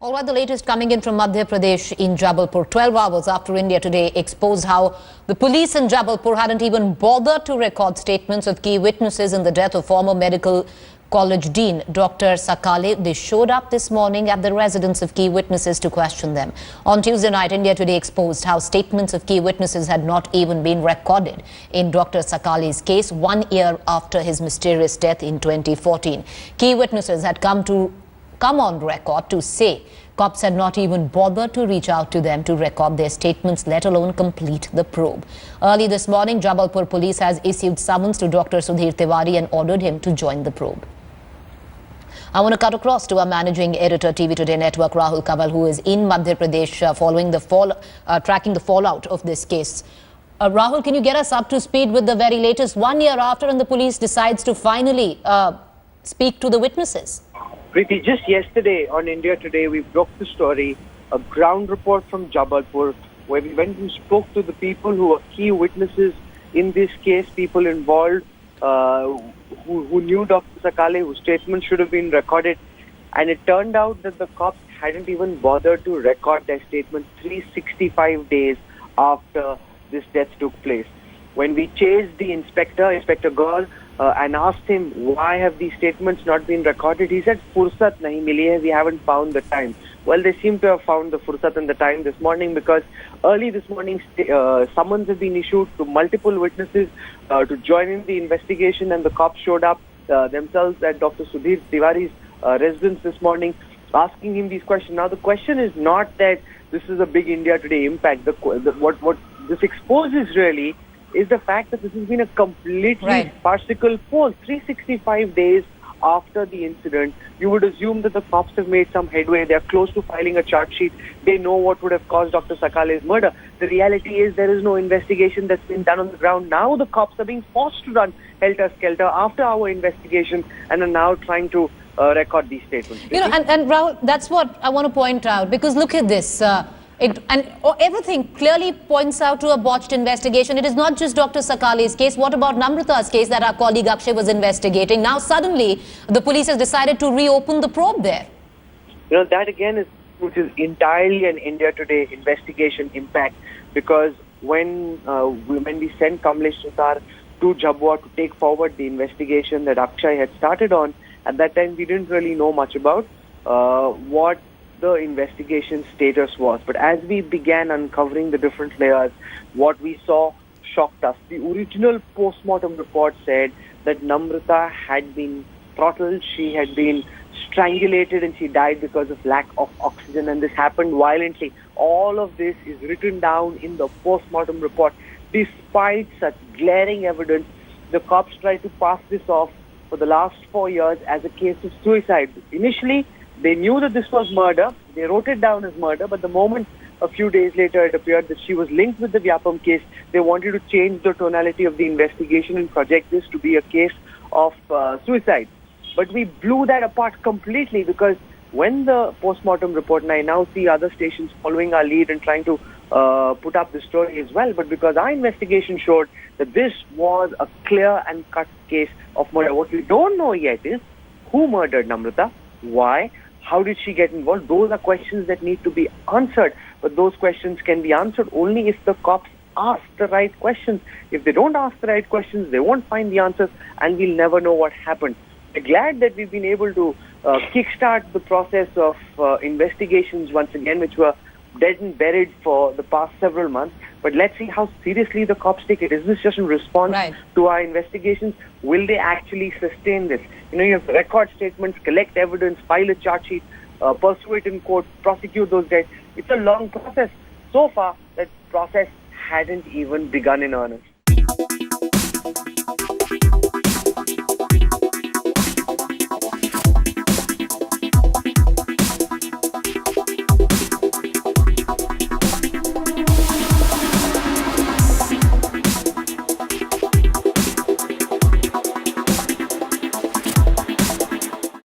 All right, the latest coming in from Madhya Pradesh in Jabalpur, 12 hours after India Today exposed how the police in Jabalpur hadn't even bothered to record statements of key witnesses in the death of former medical college dean Dr. Sakale. They showed up this morning at the residence of key witnesses to question them. On Tuesday night, India Today exposed how statements of key witnesses had not even been recorded in Dr. Sakale's case 1 year after his mysterious death in 2014. Key witnesses had come on record to say cops had not even bothered to reach out to them to record their statements, let alone complete the probe. Early this morning, Jabalpur police has issued summons to Dr. Sudhir Tiwari and ordered him to join the probe. I want to cut across to our managing editor, TV Today Network, Rahul Kaval, who is in Madhya Pradesh following the tracking the fallout of this case. Rahul, can you get us up to speed with the very latest 1 year after and the police decides to finally speak to the witnesses? Preeti, just yesterday on India Today, we broke the story, a ground report from Jabalpur, where we went and spoke to the people who are key witnesses in this case, people involved who knew Dr. Sakale, whose statements should have been recorded. And it turned out that the cops hadn't even bothered to record their statements 365 days after this death took place. When we chased the Inspector Gaur, and asked him why have these statements not been recorded, he said, "Fursat nahi mili hai, we haven't found the time." Well, they seem to have found the fursat and the time this morning, because early this morning summons have been issued to multiple witnesses to join in the investigation, and the cops showed up themselves at Dr. Sudhir Tiwari's residence this morning, asking him these questions. Now, the question is not that this is a big India Today impact. What this exposes really is the fact that this has been a completely farcical poll. 365 days after the incident, you would assume that the cops have made some headway. They are close to filing a charge sheet. They know what would have caused Dr. Sakale's murder. The reality is there is no investigation that's been done on the ground. Now the cops are being forced to run helter-skelter after our investigation and are now trying to record these statements. You know, and Rahul, that's what I want to point out, because look at this. Everything clearly points out to a botched investigation. It is not just Dr. Sakale's case. What about Namrata's case that our colleague Akshay was investigating? Now suddenly the police has decided to reopen the probe there. You know, that again is entirely an India Today investigation impact, because when we sent Kamlesh Sutar to Jhabua to take forward the investigation that Akshay had started on, at that time we didn't really know much about what the investigation status was. But as we began uncovering the different layers, what we saw shocked us. The original post-mortem report said that Namrata had been throttled, she had been strangulated, and she died because of lack of oxygen, and this happened violently. All of this is written down in the post-mortem report. Despite such glaring evidence, the cops tried to pass this off for the last 4 years as a case of suicide. Initially, they knew that this was murder. They wrote it down as murder, but the moment a few days later it appeared that she was linked with the Vyapam case, they wanted to change the tonality of the investigation and project this to be a case of suicide. But we blew that apart completely, because when the post-mortem report, and I now see other stations following our lead and trying to put up the story as well, but because our investigation showed that this was a clear and cut case of murder. What we don't know yet is who murdered Namrata, why, how did she get involved? Those are questions that need to be answered. But those questions can be answered only if the cops ask the right questions. If they don't ask the right questions, they won't find the answers, and we'll never know what happened. We're glad that we've been able to kickstart the process of investigations once again, which were dead and buried for the past several months. But let's see how seriously the cops take it. Is this just in response to our investigations? Will they actually sustain this? You know, you have to record statements, collect evidence, file a charge sheet, pursue it in court, prosecute those guys. It's a long process. So far, that process hadn't even begun in earnest.